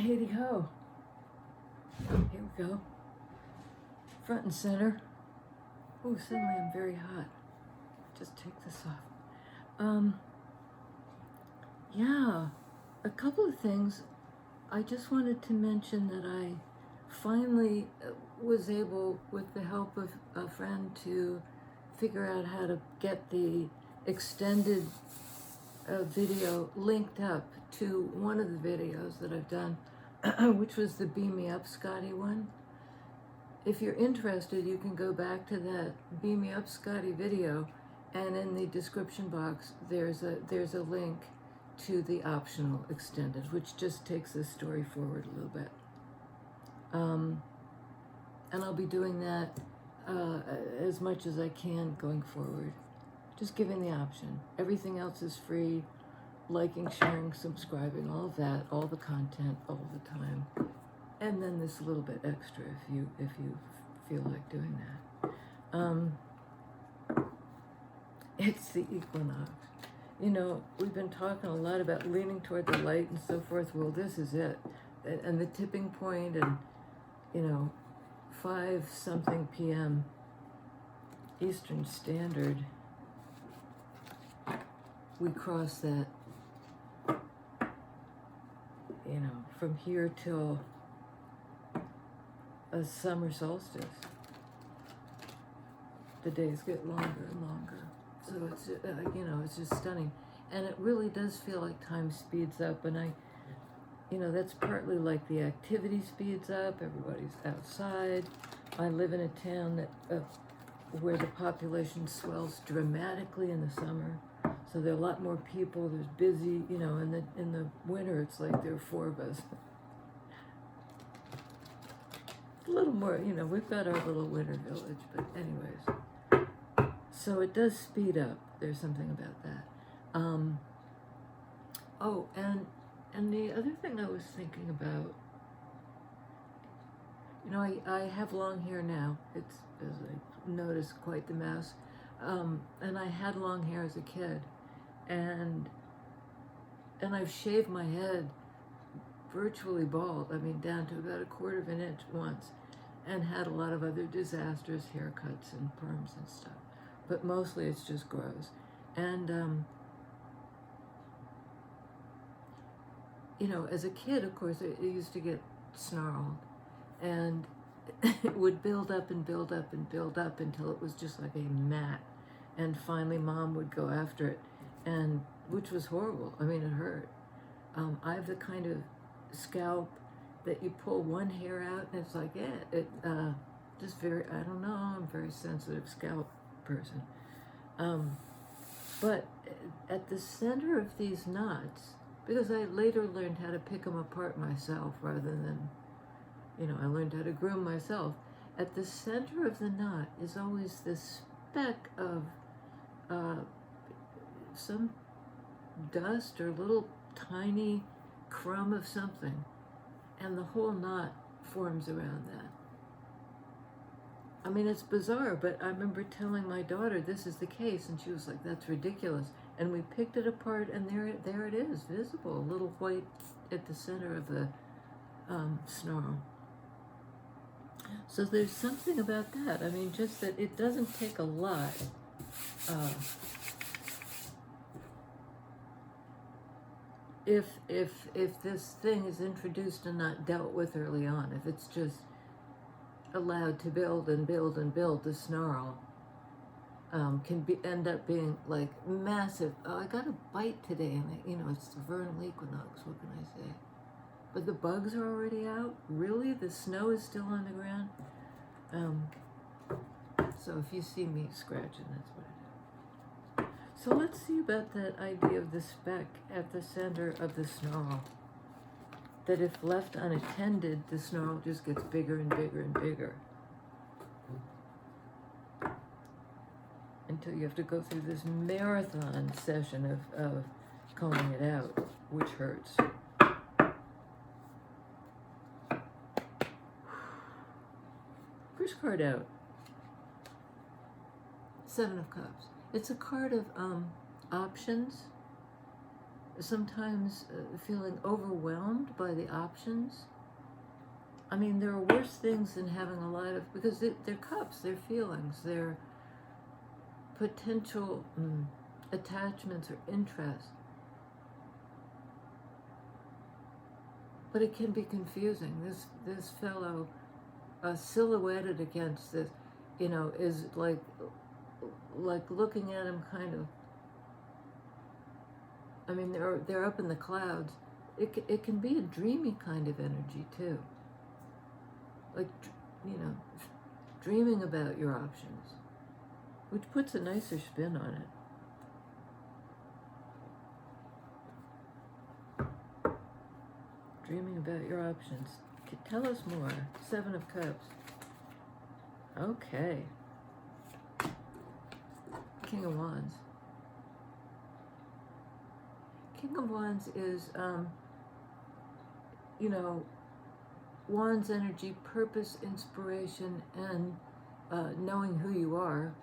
Hey ho. Here we go. Front and center. Oh, suddenly I'm very hot. Just take this off. Yeah, a couple of things. I just wanted to mention that I finally was able, with the help of a friend, to figure out how to get the extended video linked up to one of the videos that I've done, which was the Beam Me Up Scotty one. If you're interested, you can go back to that Beam Me Up Scotty video, and in the description box there's a link to the optional extended, which just takes this story forward a little bit. And I'll be doing that as much as I can going forward. Just giving the option. Everything else is free. Liking, sharing, subscribing, all of that, all the content, all the time. And then this little bit extra if you feel like doing that. It's the equinox. You know, we've been talking a lot about leaning toward the light and so forth. Well, this is it. And the tipping point, and, you know, 5-something p.m. Eastern Standard, we cross that, you know, from here till a summer solstice. The days get longer and longer. So it's, you know, it's just stunning. And it really does feel like time speeds up. And you know, that's partly like the activity speeds up. Everybody's outside. I live in a town that where the population swells dramatically in the summer. So there are a lot more people. There's busy, you know, in the winter it's like there are 4 of us. A little more, you know, we've got our little winter village, but anyways. So it does speed up. There's something about that. Oh, and the other thing I was thinking about, you know, I have long hair now. It's, as I noticed, quite the mess. And I had long hair as a kid, and I've shaved my head virtually bald. I mean, down to about 1/4 of an inch once, and had a lot of other disastrous haircuts and perms and stuff. But mostly it's just grows. And you know, as a kid, of course, it used to get snarled, and it would build up and build up and build up until it was just like a mat. And finally Mom would go after it, and which was horrible. I mean, it hurt. I have the kind of scalp that you pull one hair out and it's like, yeah, just very, I don't know, I'm a very sensitive scalp person. But at the center of these knots, because I later learned how to pick them apart myself rather than, you know, I learned how to groom myself. At the center of the knot is always this speck of some dust or little tiny crumb of something, and the whole knot forms around that. I mean, it's bizarre, but I remember telling my daughter this is the case, and she was like, that's ridiculous. And we picked it apart, and there it is, visible, a little white at the center of the snarl. So there's something about that. I mean, just that it doesn't take a lot. If this thing is introduced and not dealt with early on, if it's just allowed to build and build and build, the snarl can end up being like massive. Oh, I got a bite today, and you know, it's the vernal equinox. What can I say? But the bugs are already out. Really, the snow is still on the ground. So if you see me scratching, that's what it is. So let's see about that idea of the speck at the center of the snarl. That if left unattended, the snarl just gets bigger and bigger and bigger. Until you have to go through this marathon session of combing it out, which hurts. First card out. 7 of Cups. It's a card of options. sometimes feeling overwhelmed by the options. I mean, there are worse things than having a lot of, because they're cups, they're feelings, they're potential attachments or interests. But it can be confusing. This fellow silhouetted against this, is like looking at him kind of. I mean, they're up in the clouds. It can be a dreamy kind of energy too. Like, dreaming about your options, which puts a nicer spin on it. Dreaming about your options. Tell us more. 7 of Cups. Okay. King of Wands. King of Wands is, Wands energy, purpose, inspiration, and knowing who you are,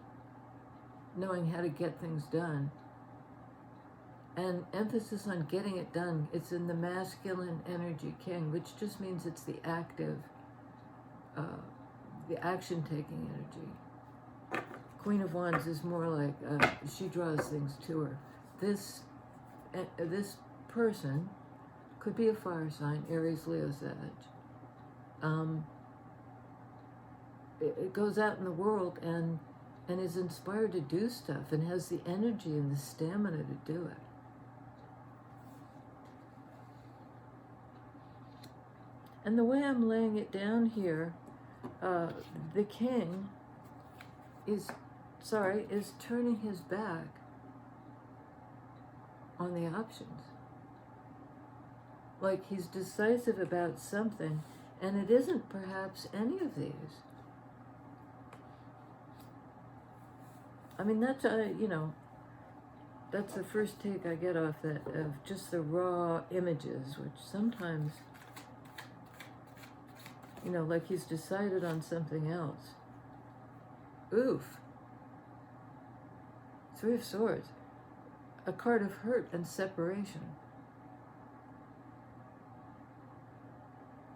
knowing how to get things done, and emphasis on getting it done. It's in the masculine energy king, which just means it's the active, the action-taking energy. Queen of Wands is more like she draws things to her. This person could be a fire sign, Aries, Leo, Sag. It goes out in the world and is inspired to do stuff and has the energy and the stamina to do it. And the way I'm laying it down here, the king is turning his back on the options. Like he's decisive about something, and it isn't perhaps any of these. I mean, that's that's the first take I get off that, of just the raw images, which sometimes, like he's decided on something else. Oof. 3 of Swords. A card of hurt and separation.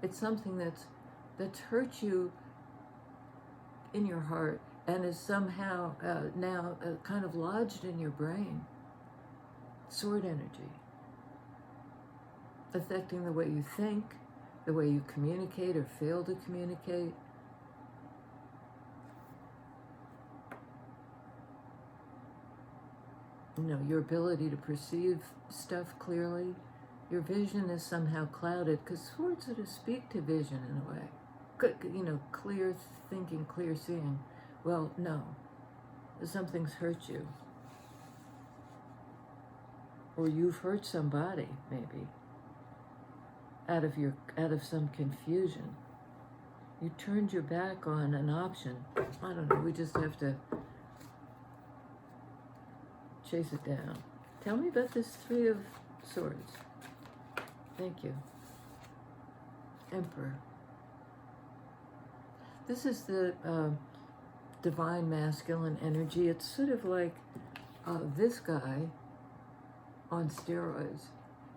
It's something that's hurt you in your heart and is somehow now kind of lodged in your brain. Sword energy. Affecting the way you think, the way you communicate or fail to communicate. Your ability to perceive stuff clearly. Your vision is somehow clouded, because swords sort of speak to vision in a way. Clear thinking, clear seeing. Well, no. Something's hurt you. Or you've hurt somebody, maybe. Out of some confusion. You turned your back on an option. I don't know, we just have to chase it down. Tell me about this 3 of Swords. Thank you. Emperor. This is the divine masculine energy. It's sort of like this guy on steroids.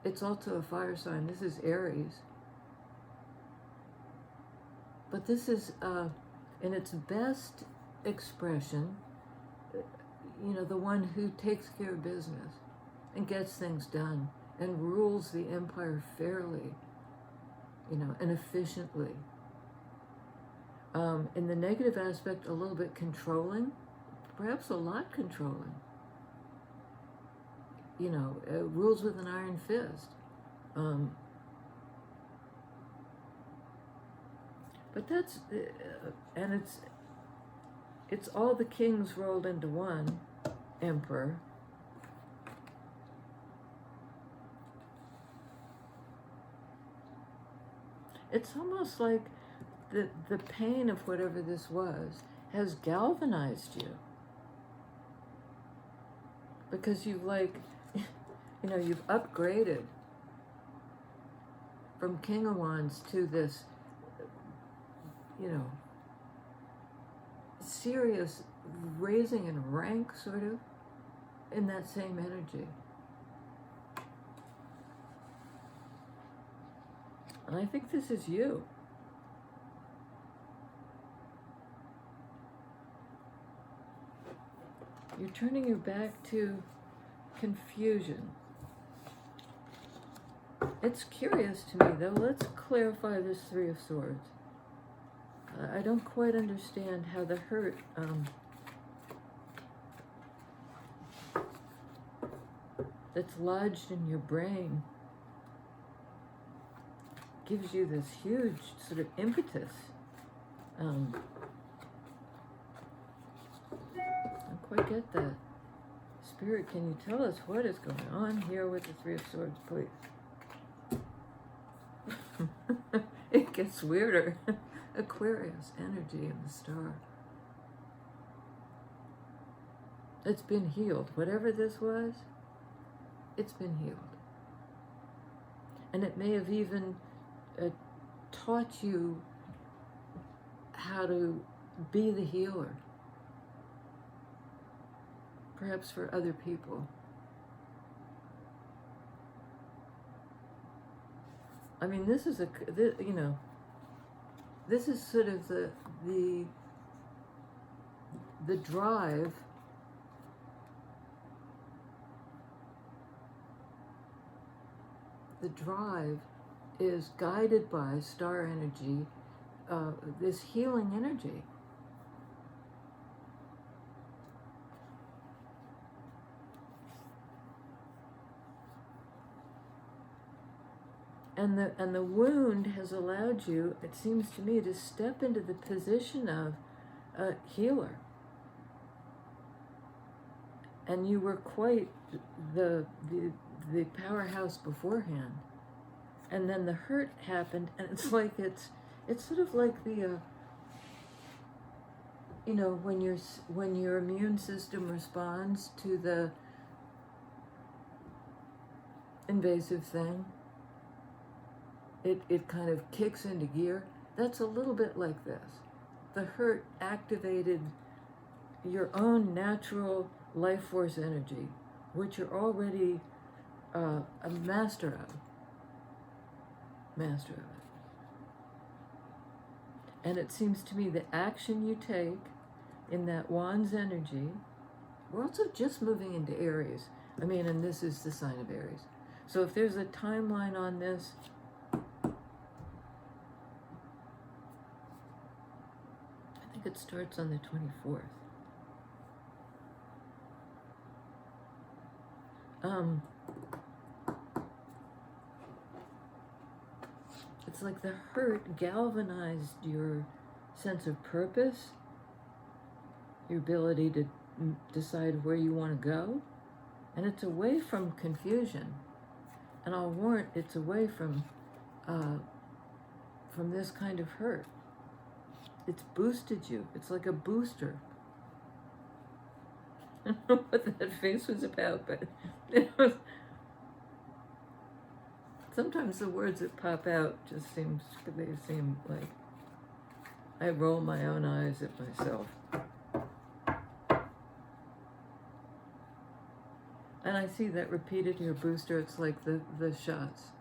It's also a fire sign. This is Aries. But this is, in its best expression, the one who takes care of business and gets things done and rules the empire fairly, and efficiently. In the negative aspect, a little bit controlling, perhaps a lot controlling. Rules with an iron fist. But that's, and it's all the kings rolled into one, Emperor. It's almost like the pain of whatever this was has galvanized you. Because you've you've upgraded from King of Wands to this, serious raising in rank, sort of, in that same energy. And I think this is you. You're turning your back to confusion. It's curious to me, though. Let's clarify this Three of Swords. I don't quite understand how the hurt that's lodged in your brain gives you this huge sort of impetus. I don't quite get that. Spirit, can you tell us what is going on here with the Three of Swords, please? It gets weirder. Aquarius energy in the star. It's been healed. Whatever this was, it's been healed. And it may have even taught you how to be the healer. Perhaps for other people. I mean, this is this is sort of the drive is guided by star energy, this healing energy. And the wound has allowed you, it seems to me, to step into the position of a healer. And you were quite the powerhouse beforehand. And then the hurt happened, and it's like it's sort of like the when your immune system responds to the invasive thing, it kind of kicks into gear. That's a little bit like this. The hurt activated your own natural life force energy, which you're already a master of. Master of it. And it seems to me the action you take in that wand's energy, we're also just moving into Aries. I mean, and this is the sign of Aries. So if there's a timeline on this, I think it starts on the 24th. It's like the hurt galvanized your sense of purpose, your ability to decide where you want to go, and it's away from confusion. And I'll warn, it's away from this kind of hurt. It's boosted you. It's like a booster. I don't know what that face was about, but sometimes the words that pop out just seem like I roll my own eyes at myself. And I see that repeated here, booster. It's like the shots,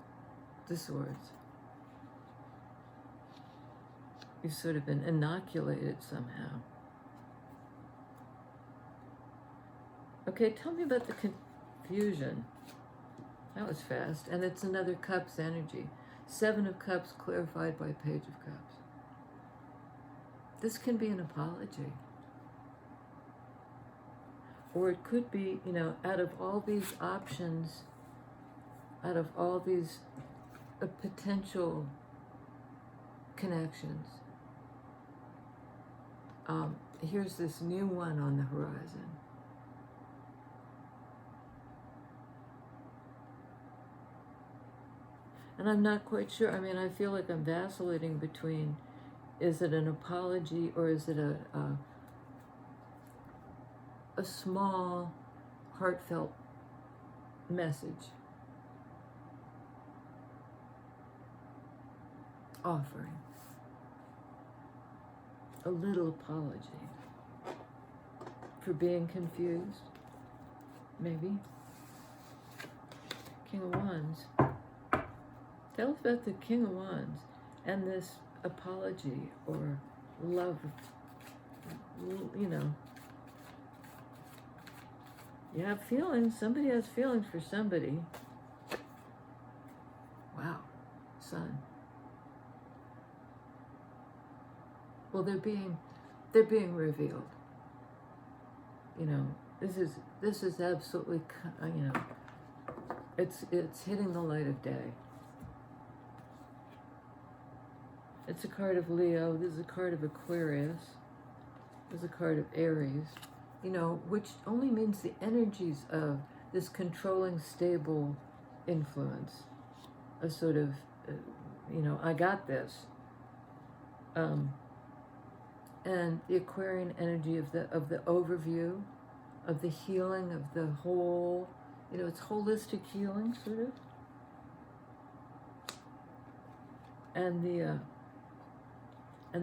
the swords. You've sort of been inoculated somehow. Okay, tell me about the confusion. That was fast. And it's another Cups energy. 7 of Cups clarified by Page of Cups. This can be an apology. Or it could be, out of all these options, out of all these potential connections, here's this new one on the horizon. And I'm not quite sure. I mean, I feel like I'm vacillating between, is it an apology or is it a small, heartfelt message? Offering a little apology for being confused, maybe. King of Wands. Tell us about the King of Wands and this apology or love, you know. You have feelings. Somebody has feelings for somebody. Wow. Sun. Well, they're being revealed. You know, this is absolutely, you know, it's hitting the light of day. It's a card of Leo. This is a card of Aquarius. This is a card of Aries. You know, which only means the energies of this controlling, stable influence. A sort of, you know, I got this. And the Aquarian energy of the overview, of the healing, of the whole, you know, it's holistic healing, sort of. And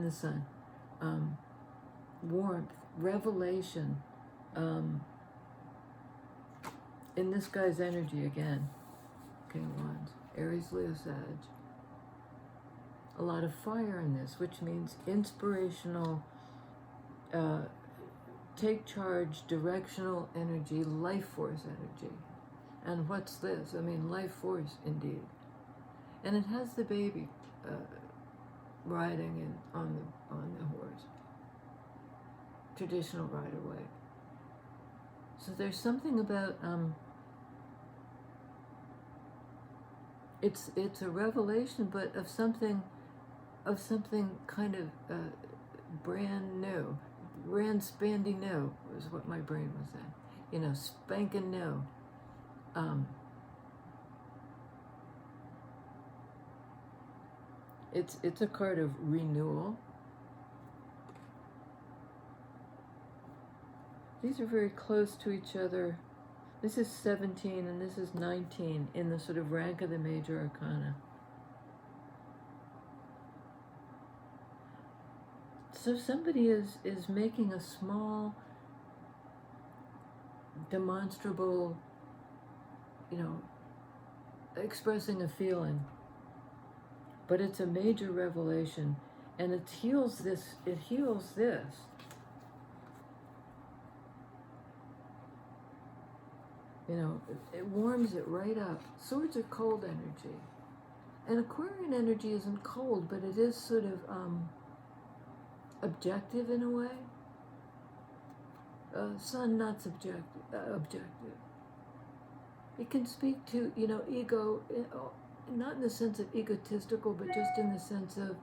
the Sun, warmth, revelation, in this guy's energy again, King of Wands, Aries, Leo, Sag. A lot of fire in this, which means inspirational, take charge, directional energy, life force energy. And what's this? I mean, life force indeed. And it has the baby riding in on the horse. Traditional rider way. So there's something about it's a revelation, but of something kind of brand new, brand spandy new was what my brain was saying. You know, spanking new. It's a card of renewal. These are very close to each other. This is 17 and this is 19 in the sort of rank of the major arcana. So somebody is making a small, demonstrable, you know, expressing a feeling. But it's a major revelation, and it heals this. You know, it warms it right up. Swords are cold energy. And Aquarian energy isn't cold, but it is sort of objective in a way. Sun, not subjective, objective. It can speak to, you know, ego, not in the sense of egotistical, but just in the sense of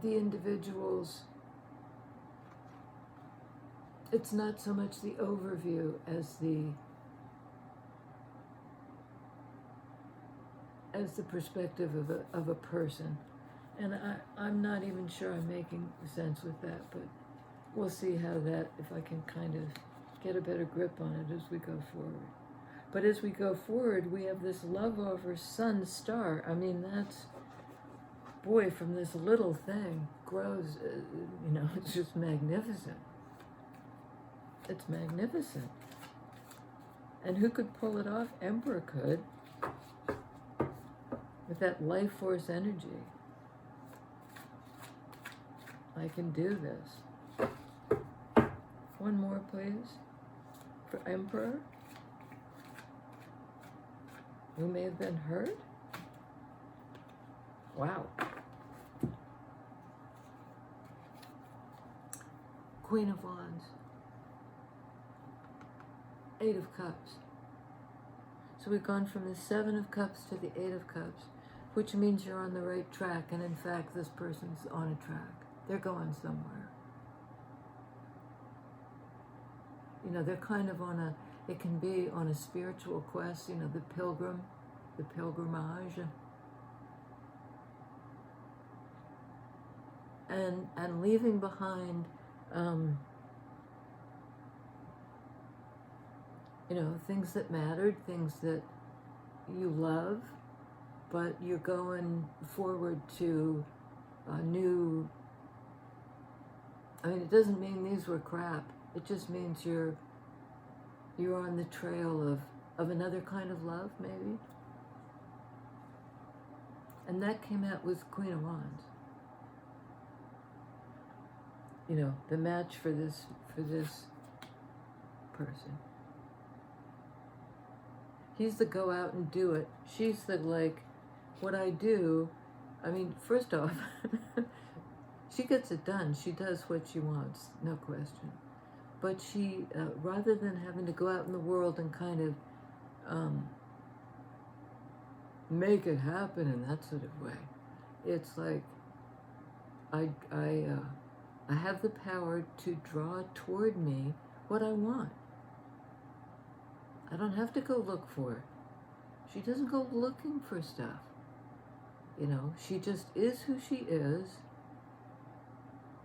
the individual's. It's not so much the overview as the perspective of a person. And I'm not even sure I'm making sense with that, but we'll see how that, if I can kind of get a better grip on it as we go forward. But as we go forward, we have this love over sun star. I mean, that's, boy, from this little thing grows, you know, it's just magnificent. It's magnificent. And who could pull it off? Emperor could. With that life force energy. I can do this. One more, please. For Emperor. Who may have been hurt? Wow. Queen of Wands. 8 of Cups. So we've gone from the 7 of Cups to the 8 of Cups, which means you're on the right track, and in fact, this person's on a track. They're going somewhere. You know, they're kind of on a, it can be on a spiritual quest, you know, the pilgrimage. And leaving behind, you know, things that mattered, things that you love, but you're going forward to a new, I mean, it doesn't mean these were crap. It just means you're on the trail of another kind of love, maybe. And that came out with Queen of Wands. You know, the match for this person. He's the go out and do it. She's the like, what I do, I mean, first off, she gets it done. She does what she wants, no question. But she, rather than having to go out in the world and kind of make it happen in that sort of way, it's like, I have the power to draw toward me what I want. I don't have to go look for it. She doesn't go looking for stuff. You know, she just is who she is,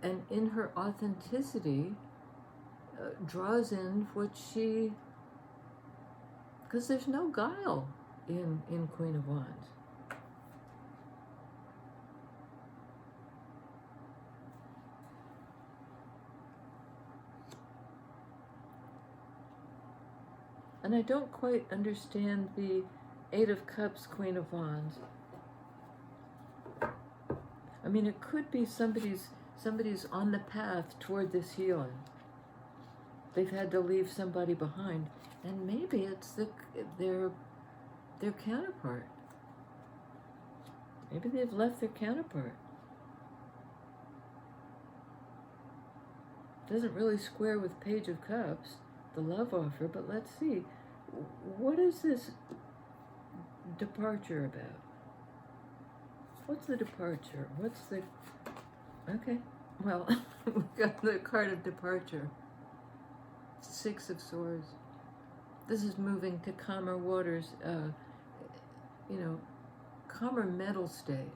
and in her authenticity, draws in what she, because there's no guile in Queen of Wands. And I don't quite understand the Eight of Cups, Queen of Wands. I mean, it could be somebody's on the path toward this healing. They've had to leave somebody behind, and maybe it's their counterpart. Maybe they've left their counterpart. Doesn't really square with Page of Cups, the love offer, but let's see. What is this departure about? What's the departure? What's the... Okay, well, we got the card of departure. Six of Swords. This is moving to calmer waters, you know, calmer mental state.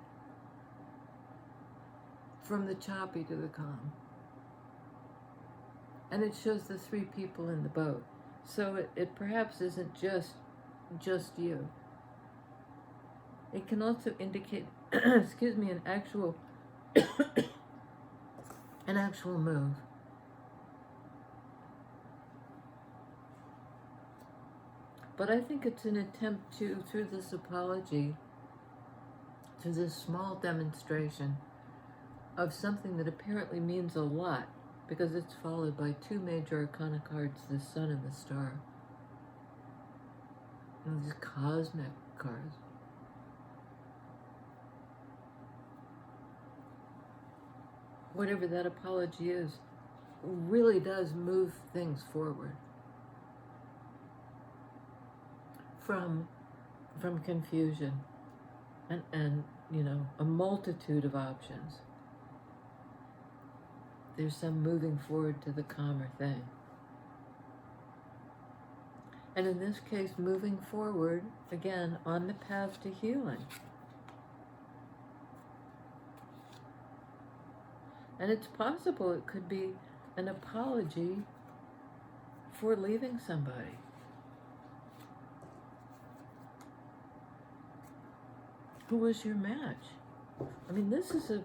From the choppy to the calm. And it shows the three people in the boat. So it perhaps isn't just you. It can also indicate, excuse me, an actual move. But I think it's an attempt to, through this apology, through this small demonstration of something that apparently means a lot, because it's followed by two major arcana cards, the Sun and the Star. And these cosmic cards. Whatever that apology is, really does move things forward. From confusion and you know, a multitude of options. There's some moving forward to the calmer thing. And in this case, moving forward, again, on the path to healing. And it's possible it could be an apology for leaving somebody. Who was your match? I mean, this is a...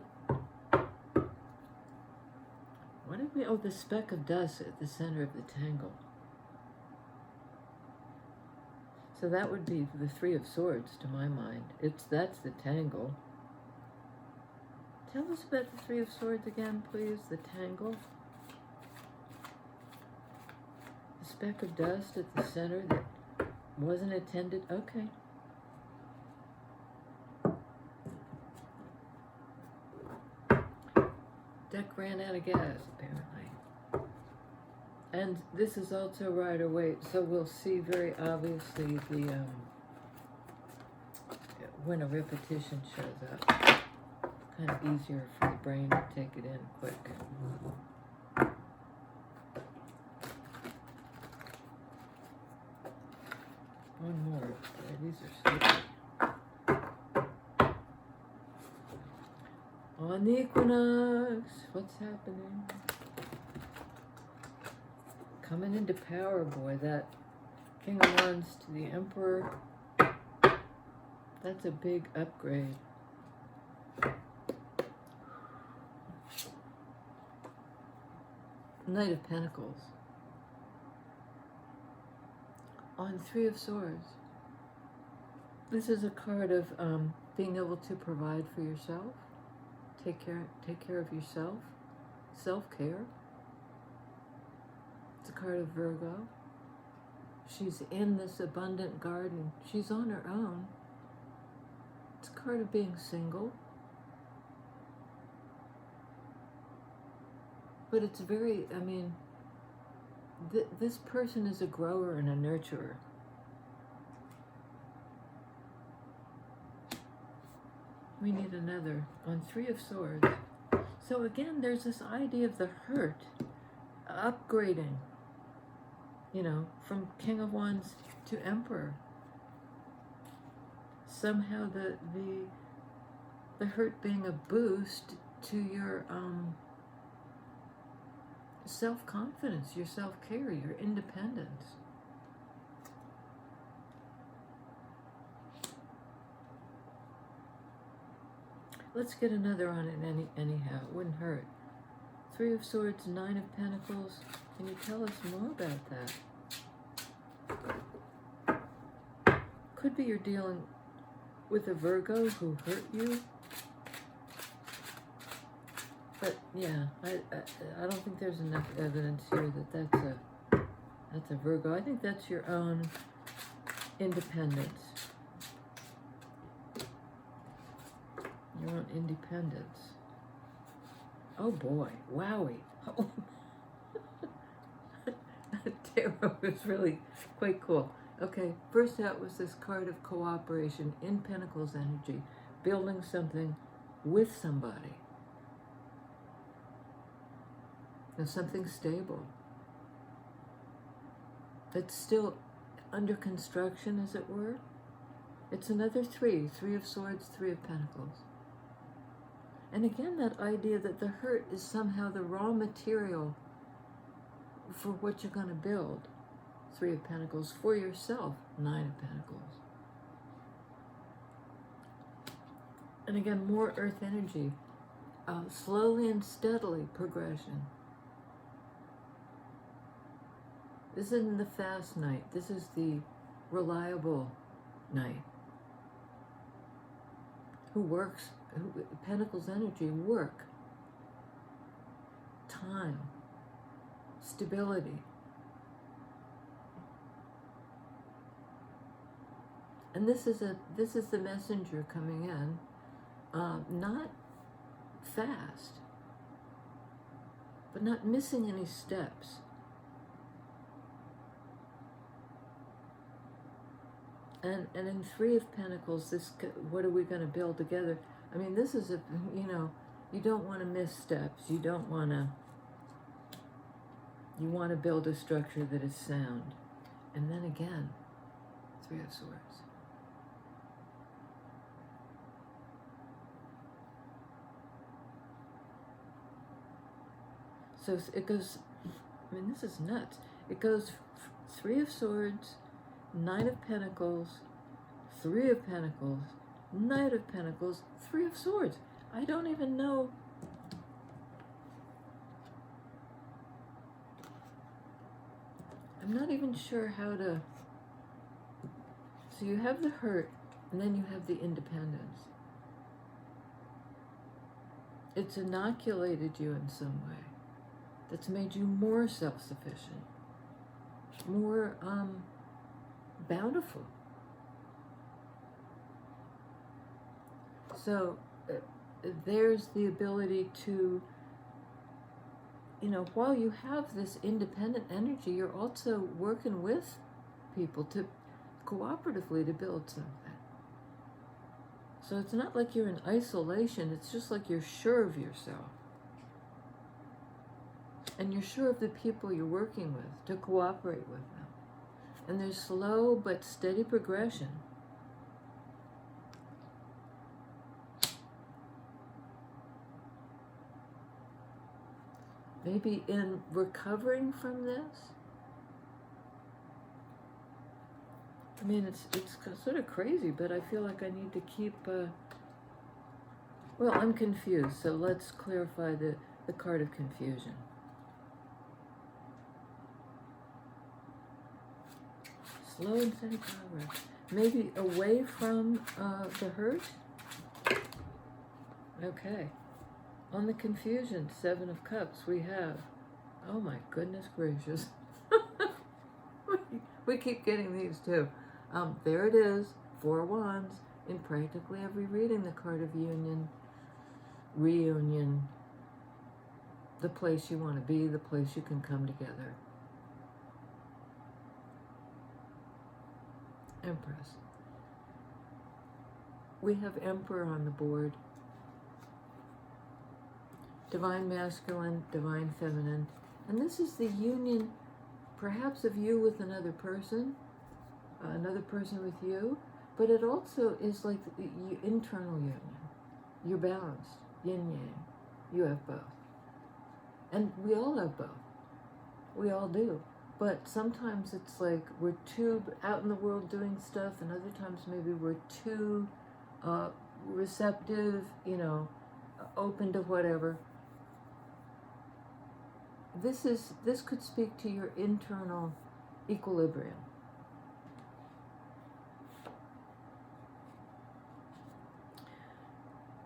What did we... Oh, the speck of dust at the center of the tangle. So that would be the Three of Swords, to my mind. That's the tangle. Tell us about the Three of Swords again, please. The tangle. The speck of dust at the center that wasn't attended. Okay. Deck ran out of gas, apparently. And this is also Rider-Waite, so we'll see very obviously the when a repetition shows up. Kind of easier for the brain to take it in quick. One more. Boy, these are sticky. On the equinox, what's happening? Coming into power, boy. That King of Wands to the Emperor. That's a big upgrade. Knight of Pentacles. on Three of Swords, this is a card of being able to provide for yourself, take care of yourself, self-care. It's a card of Virgo. She's in this abundant garden. She's on her own. It's a card of being single. But it's very, I mean, this person is a grower and a nurturer. We need another on Three of Swords. So again, there's this idea of the hurt, upgrading, you know, from King of Wands to Emperor. Somehow the hurt being a boost to your self-confidence, your self-care, your independence. Let's get another on it anyhow. It wouldn't hurt. Three of Swords, Nine of Pentacles. Can you tell us more about that? Could be you're dealing with a Virgo who hurt you. But yeah, I don't think there's enough evidence here that that's a Virgo. I think that's your own independence. Your own independence. Oh boy, wowie. Oh. Tarot is really quite cool. Okay, first out was this card of cooperation in Pentacles energy, building something with somebody. And something stable. That's still under construction, as it were. It's another three of Swords, Three of Pentacles. And again, that idea that the hurt is somehow the raw material for what you're going to build. Three of Pentacles for yourself, Nine of Pentacles. And again, more earth energy, slowly and steadily progression. This isn't the fast knight. This is the reliable knight who works, Pentacles energy, work, time, stability. And this is the messenger coming in, not fast, but not missing any steps. And in Three of Pentacles, this, what are we going to build together? I mean, this is a, you know, you don't want to miss steps. You don't want to, you want to build a structure that is sound. And then again, Three of Swords. So it goes, I mean, this is nuts. It goes Three of Swords, Nine of Pentacles, Three of Pentacles, Knight of Pentacles, Three of Swords. I don't even know. I'm not even sure how to. So you have the hurt, and then you have the independence. It's inoculated you in some way. That's made you more self-sufficient, more bountiful. So there's the ability to, you know, while you have this independent energy, you're also working with people to cooperatively to build something. So it's not like you're in isolation, it's just like you're sure of yourself. And you're sure of the people you're working with, to cooperate with them. And there's slow but steady progression. Maybe in recovering from this. I mean, it's sort of crazy, but I feel like I need to keep, well, I'm confused, so let's clarify the card of confusion. slow and steady progress. Maybe away from the hurt. Okay. On the confusion, 7 of Cups, we have, oh my goodness gracious. We keep getting these too. There it is, 4 Wands, in practically every reading, the card of union, reunion, the place you want to be, the place you can come together. Empress. We have Emperor on the board. Divine masculine, divine feminine. And this is the union, perhaps of you with another person with you, but it also is like the internal union. You're balanced, yin yang. You have both. And we all have both. We all do. But sometimes it's like we're too out in the world doing stuff, and other times maybe we're too receptive, open to whatever. This could speak to your internal equilibrium.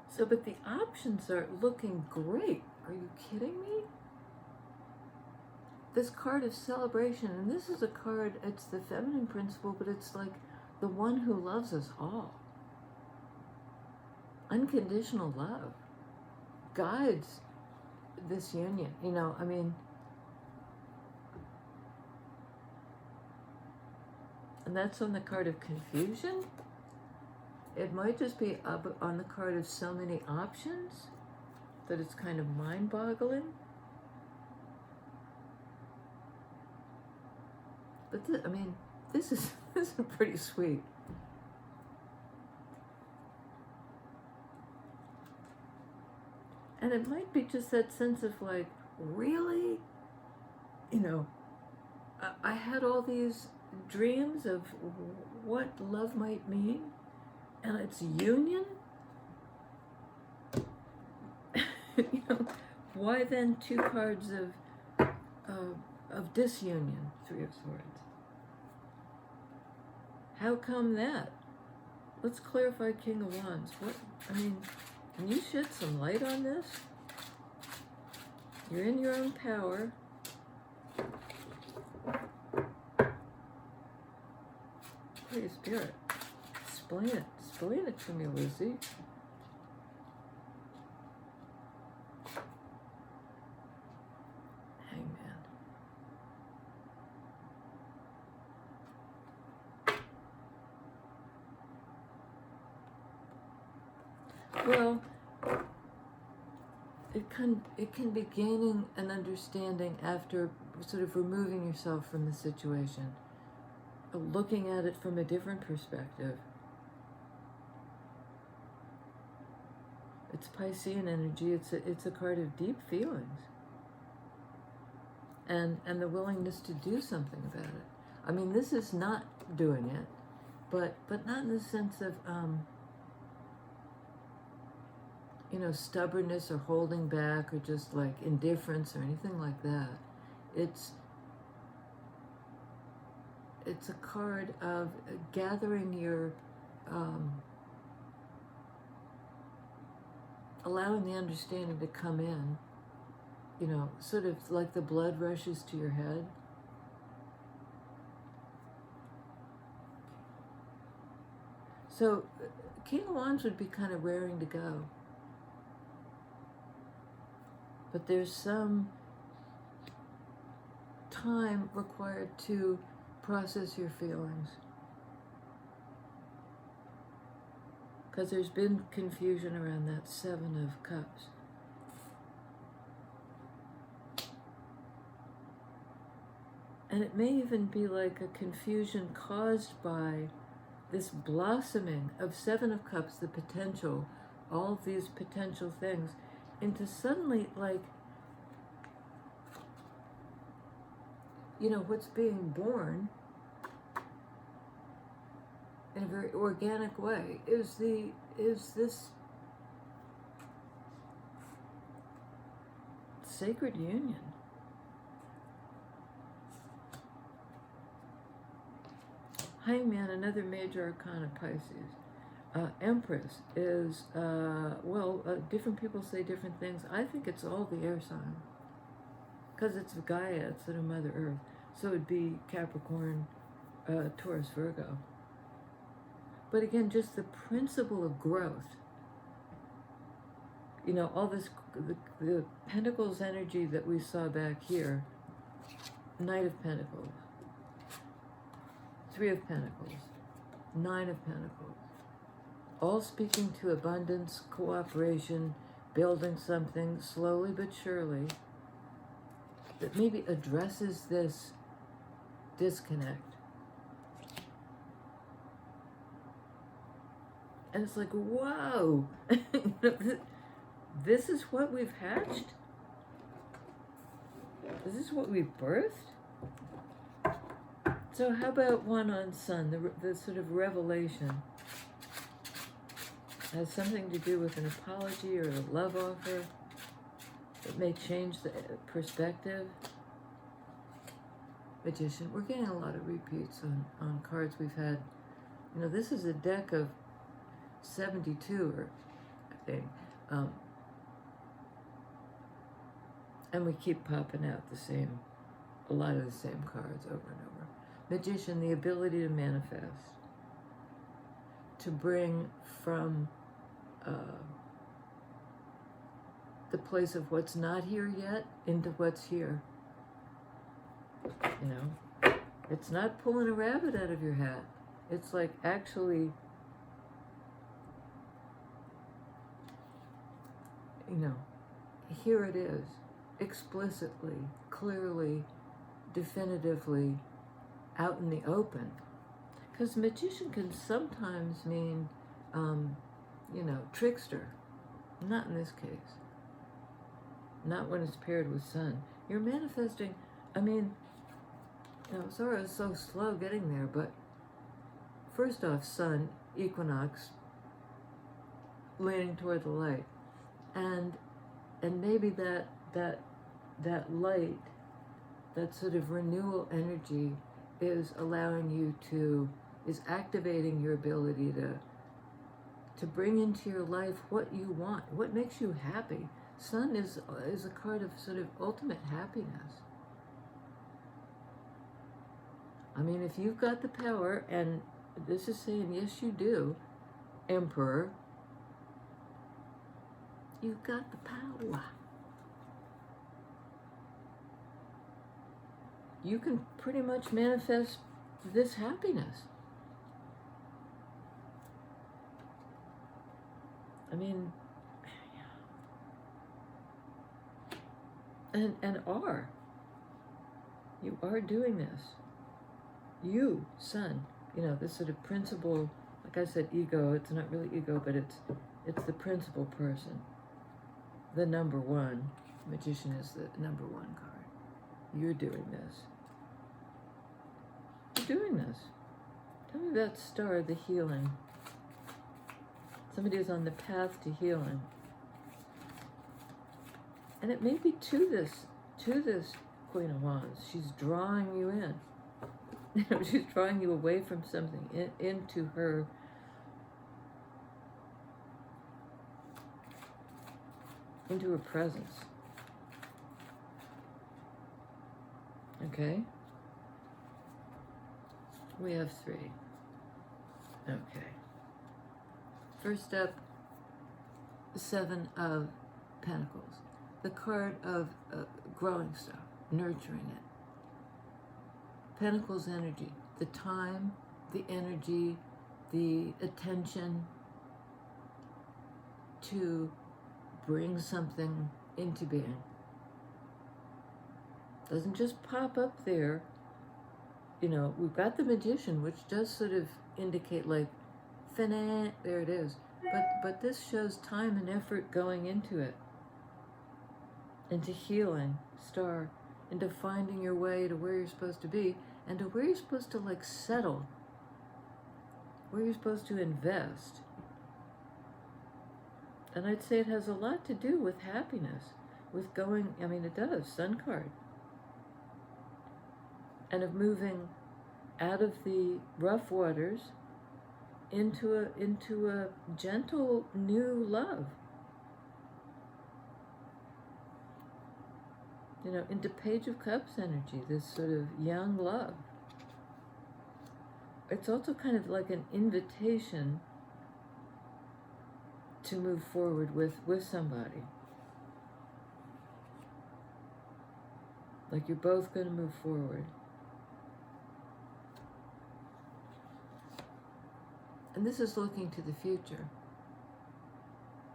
So, but the options are looking great. Are you kidding me? This card of celebration, and this is a card, it's the feminine principle, but it's like the one who loves us all. Unconditional love guides this union, and that's on the card of confusion. It might just be up on the card of so many options that it's kind of mind-boggling. But this is pretty sweet. And it might be just that sense of like, really? I had all these dreams of what love might mean, and it's union? Why then 2 cards of disunion, 3 of Swords? How come that? Let's clarify King of Wands. Can you shed some light on this? You're in your own power. Holy Spirit, explain it. Explain it to me, Lucy. Hangman. Well, it can be gaining an understanding after sort of removing yourself from the situation, looking at it from a different perspective. It's Piscean energy. It's a card of deep feelings, and the willingness to do something about it. This is not doing it, but not in the sense of stubbornness or holding back or just like indifference or anything like that. It's a card of gathering your, allowing the understanding to come in, sort of like the blood rushes to your head. So King of Wands would be kind of raring to go. But there's some time required to process your feelings. Because there's been confusion around that 7 of Cups. And it may even be like a confusion caused by this blossoming of 7 of Cups, the potential, all of these potential things, into suddenly like, what's being born in a very organic way is this sacred union. Hangman, another major arcana, Pisces. Empress is, different people say different things. I think it's all the air sign. Because it's Gaia, it's sort of Mother Earth. So it'd be Capricorn, Taurus, Virgo. But again, just the principle of growth. You know, all this, the Pentacles energy that we saw back here, Knight of Pentacles, Three of Pentacles, Nine of Pentacles, all speaking to abundance, cooperation, building something slowly but surely that maybe addresses this disconnect. And it's like, whoa, this is what we've hatched? Is this what we've birthed? So how about one on Sun, the sort of revelation? Has something to do with an apology or a love offer. It may change the perspective. Magician. We're getting a lot of repeats on cards we've had. You know, this is a deck of 72, or I think. And we keep popping out a lot of the same cards over and over. Magician, the ability to manifest. To bring from the place of what's not here yet into what's here. You know, it's not pulling a rabbit out of your hat. It's like actually, you know, here it is, explicitly, clearly, definitively, out in the open. Because magician can sometimes mean, you know, trickster. Not in this case. Not when it's paired with Sun. You're manifesting, I mean, you know, sorry I was so slow getting there, but first off, Sun, equinox, leaning toward the light. And maybe that light, that sort of renewal energy is allowing you to, is activating your ability to bring into your life what you want, what makes you happy. Sun is a card of sort of ultimate happiness. I mean, if you've got the power, and this is saying, yes, you do, Emperor, you've got the power. You can pretty much manifest this happiness. I mean, and you are doing this. You, Sun, you know, this sort of principal, like I said, ego, it's not really ego, but it's the principal person. The number one. Magician is the number one card. You're doing this. You're doing this. Tell me about Star, the healing. Somebody is on the path to healing. And it may be to this Queen of Wands. She's drawing you in. You know, she's drawing you away from something, into her presence. Okay? We have 3. Okay. First up, 7 of Pentacles. The card of growing stuff, nurturing it. Pentacles energy, the time, the energy, the attention to bring something into being. Doesn't just pop up there. You know, we've got the Magician, which does sort of indicate like, finite, there it is. But this shows time and effort going into it. Into healing, Star, into finding your way to where you're supposed to be, and to where you're supposed to like settle, where you're supposed to invest. And I'd say it has a lot to do with happiness, with going, I mean it does, Sun card. And of moving out of the rough waters into a gentle new love. You know, into Page of Cups energy, this sort of young love. It's also kind of like an invitation to move forward with somebody. Like you're both going to move forward. And this is looking to the future.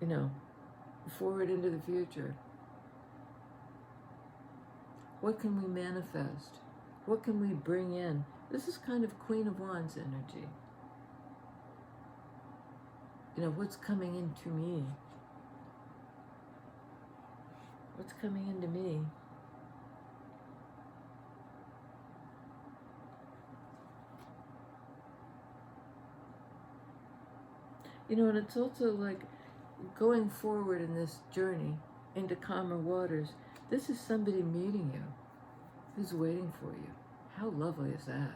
You know, forward into the future. What can we manifest? What can we bring in? This is kind of Queen of Wands energy. You know, what's coming into me? What's coming into me? You know, and it's also like going forward in this journey into calmer waters. This is somebody meeting you who's waiting for you. How lovely is that?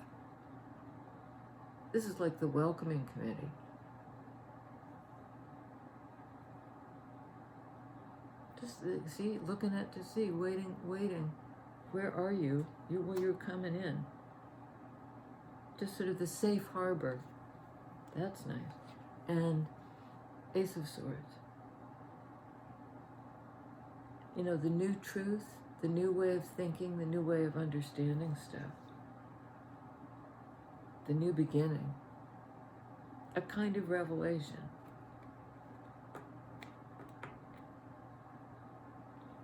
This is like the welcoming committee. Just see, looking at to see, waiting. Where are you? You're coming in. Just sort of the safe harbor. That's nice. And Ace of Swords. You know, the new truth, the new way of thinking, the new way of understanding stuff. The new beginning. A kind of revelation.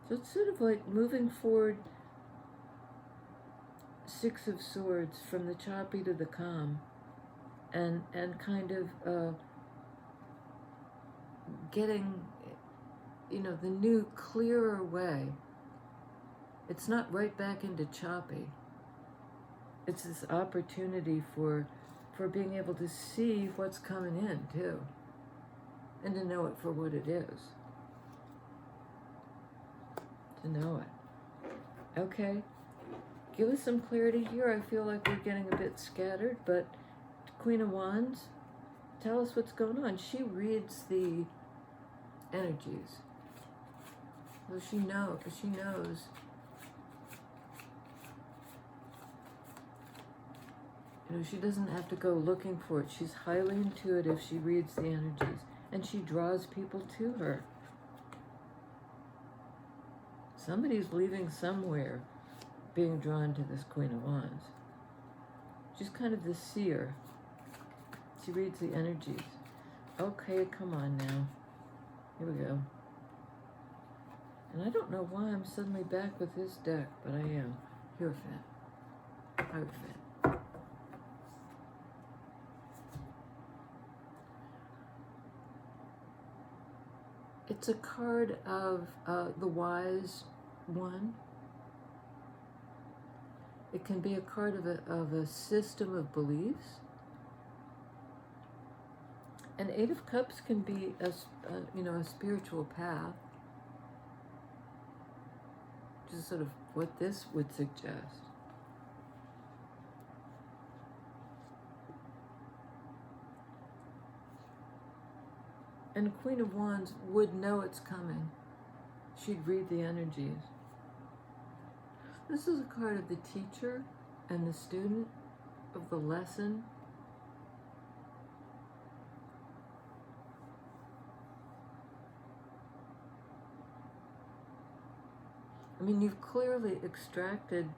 So it's sort of like moving forward, Six of Swords, from the choppy to the calm, and kind of getting, you know, the new clearer way. It's not right back into choppy. It's this opportunity for being able to see what's coming in too, and to know it for what it is. To know it. Okay, give us some clarity here. I feel like we're getting a bit scattered, but Queen of Wands, tell us what's going on. She reads the energies. So she knows. You know, she doesn't have to go looking for it. She's highly intuitive. She reads the energies, and she draws people to her. Somebody's leaving somewhere, being drawn to this Queen of Wands. She's kind of the seer. She reads the energies. Okay, come on now. Here we go. And I don't know why I'm suddenly back with this deck, but I am. Hierophant. Hierophant. It's a card of the Wise One. It can be a card of a system of beliefs. And Eight of Cups can be a spiritual path, which is sort of what this would suggest. And Queen of Wands would know it's coming. She'd read the energies. This is a card of the teacher and the student, of the lesson. I mean, you've clearly extracted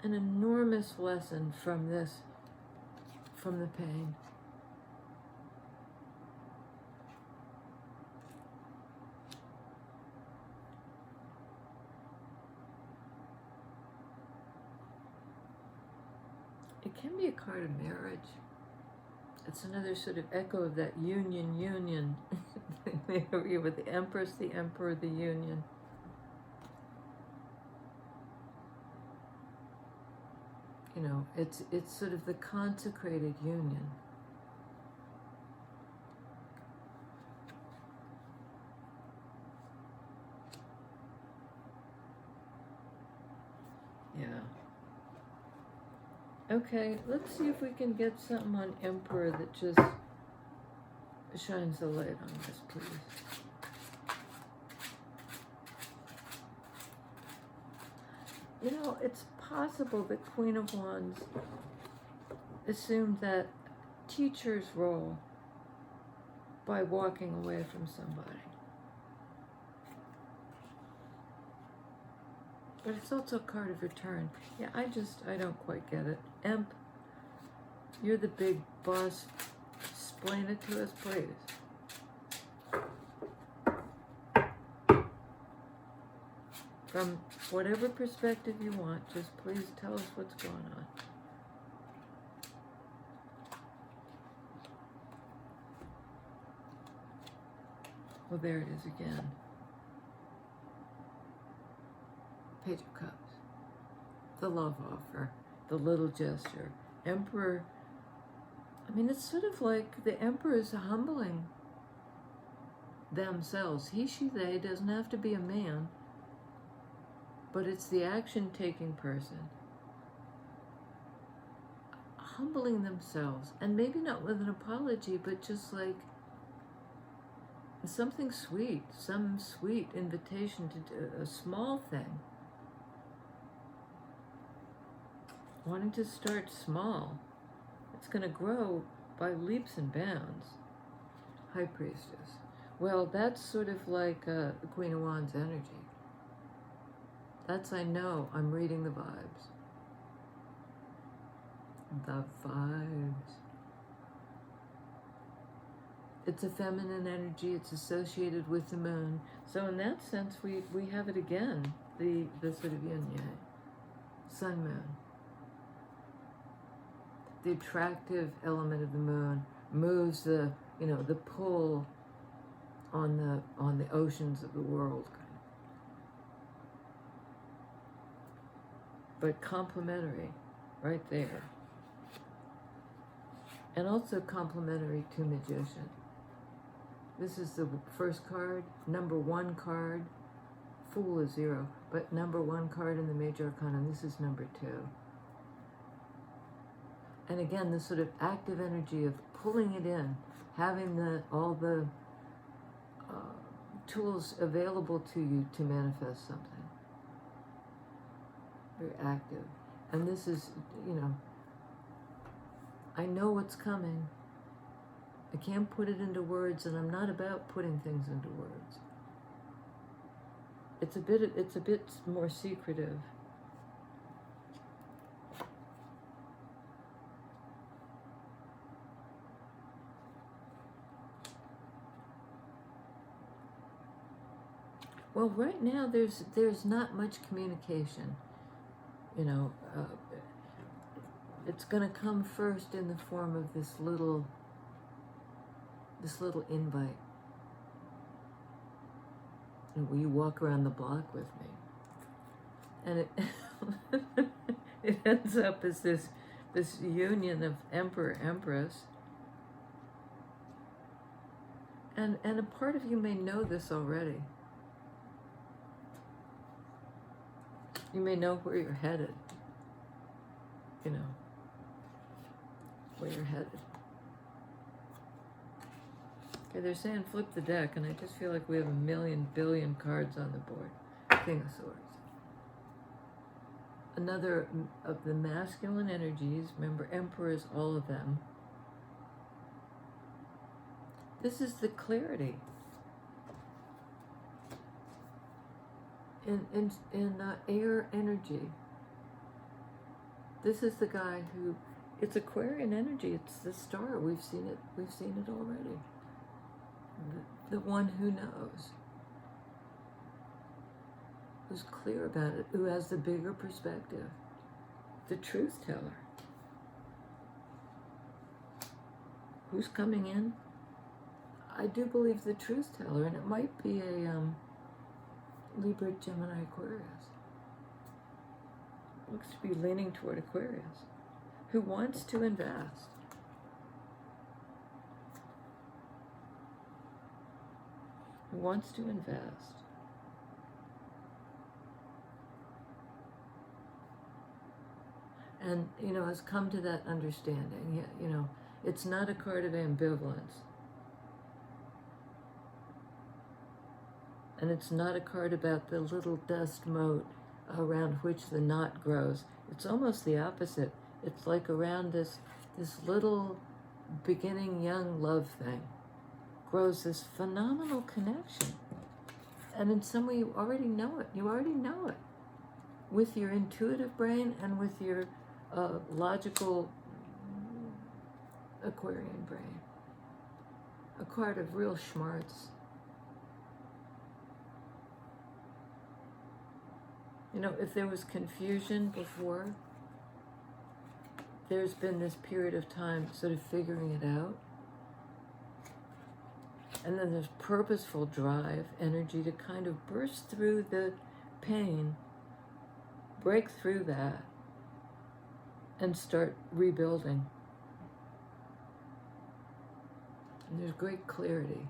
an enormous lesson from this, from the pain. It can be a card of marriage. It's another sort of echo of that union. With the Empress, the Emperor, the union. You know, it's sort of the consecrated union. Yeah. Okay, let's see if we can get something on Emperor that just shines the light on this, please. You know, it's possible that Queen of Wands assumed that teacher's role by walking away from somebody. But it's also a card of return. Yeah, I don't quite get it. Emp, you're the big boss. Explain it to us, please. From whatever perspective you want, just please tell us what's going on. Well, there it is again. Page of Cups. The love offer. The little gesture. Emperor. I mean, it's sort of like the Emperor is humbling themselves. He, she, they doesn't have to be a man, but it's the action-taking person humbling themselves, and maybe not with an apology, but just like something sweet, some sweet invitation to do a small thing. Wanting to start small. It's going to grow by leaps and bounds. High Priestess. Well, that's sort of like the Queen of Wands energy. That's, I know, I'm reading the vibes. The vibes. It's a feminine energy. It's associated with the moon. So in that sense, we have it again. The sort of yin yang. Sun, moon. The attractive element of the moon moves the, the pull on the oceans of the world. But complementary, right there. And also complementary to Magician. This is the first card, number 1 card. Fool is 0, but number 1 card in the Major Arcana. This is number 2. And again, this sort of active energy of pulling it in, having all the tools available to you to manifest something. Very active. And this is, I know what's coming. I can't put it into words, and I'm not about putting things into words. It's a bit more secretive. Well, right now there's not much communication. It's going to come first in the form of this little invite. Will you walk around the block with me? And it ends up as this union of Emperor, Empress. And a part of you may know this already. You may know where you're headed. Where you're headed. Okay, they're saying flip the deck, and I just feel like we have 1,000,000,000,000 cards on the board. King of Swords. Another of the masculine energies. Remember, Emperor is all of them. This is the clarity. In air energy. This is the guy who, it's Aquarian energy. It's the star. We've seen it already. The one who knows, who's clear about it, who has the bigger perspective, the truth teller. Who's coming in? I do believe the truth teller, and it might be a Libra, Gemini, Aquarius. Looks to be leaning toward Aquarius, who wants to invest. Who wants to invest. and, you know, has come to that understanding. You know, it's not a card of ambivalence. And it's not a card about the little dust mote around which the knot grows. It's almost the opposite. It's like around this little beginning young love thing grows this phenomenal connection. And in some way you already know it. You already know it. With your intuitive brain and with your logical Aquarian brain. A card of real schmarts. You know, if there was confusion before, there's been this period of time sort of figuring it out. And then there's purposeful drive, energy to kind of burst through the pain, break through that, and start rebuilding. And there's great clarity.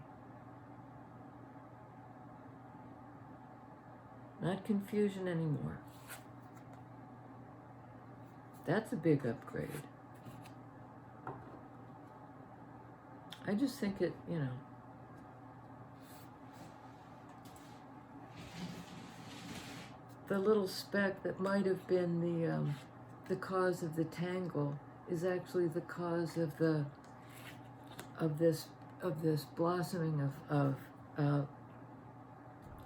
Not confusion anymore. That's a big upgrade. I just think it, you know, the little speck that might have been the cause of the tangle is actually the cause of this blossoming of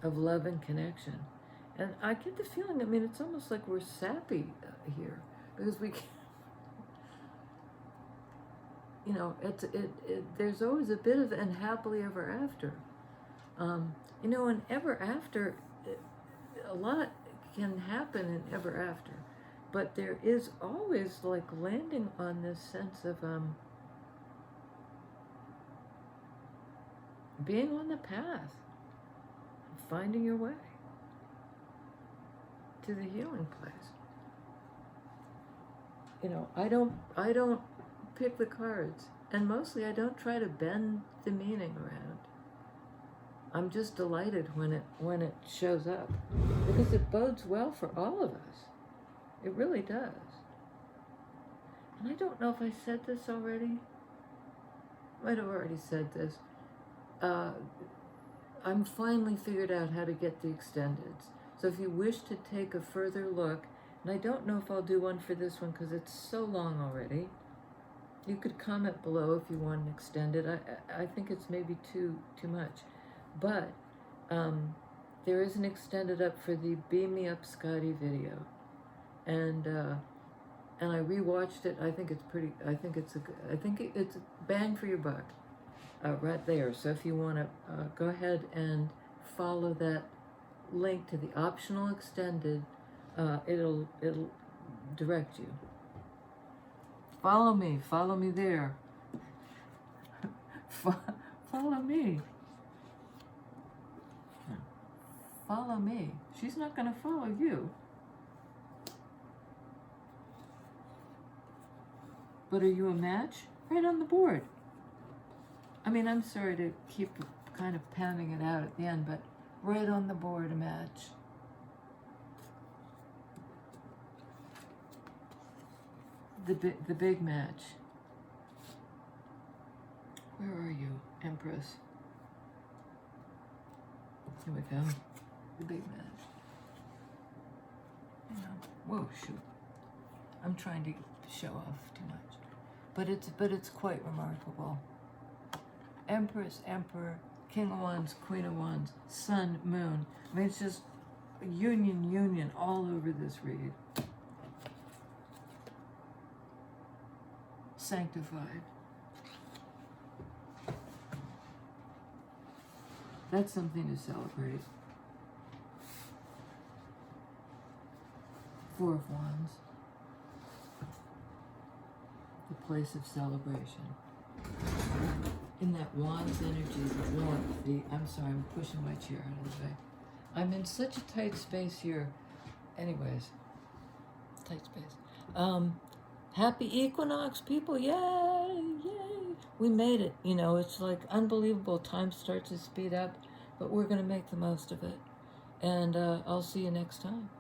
love and connection. And I get the feeling, I mean, it's almost like we're sappy here, because we can't, you know, there's always a bit of an happily ever after. You know, and ever after, a lot can happen in ever after, but there is always like landing on this sense of being on the path, finding your way to the healing place. You know, I don't pick the cards, and mostly I don't try to bend the meaning around. I'm just delighted when it shows up, because it bodes well for all of us. It really does. And I don't know if I said this already. I might have already said this. I'm finally figured out how to get the extendeds. So if you wish to take a further look, and I don't know if I'll do one for this one because it's so long already, you could comment below if you want an extended. I think it's maybe too much. But there is an extended up for the Beam Me Up Scotty video. And I rewatched it. I think it's a bang for your buck. Right there. So if you want to go ahead and follow that link to the optional extended, it'll direct you. Follow me there. Follow me. Follow me. She's not going to follow you. But are you a match? Right on the board. I mean, I'm sorry to keep kind of pounding it out at the end, but right on the board, a match. The big match. Where are you, Empress? Here we go. The big match. You know, whoa, shoot. I'm trying to show off too much. But it's quite remarkable. Empress, Emperor, King of Wands, Queen of Wands, Sun, Moon. I mean, it's just union all over this read. Sanctified. That's something to celebrate. Four of Wands. The place of celebration. In that Wands energy, the warmth, I'm sorry, I'm pushing my chair out of the way. I'm in such a tight space here. Anyways, tight space. Happy equinox, people, yay, yay. We made it, you know, it's like unbelievable. Time starts to speed up, but we're gonna make the most of it. And I'll see you next time.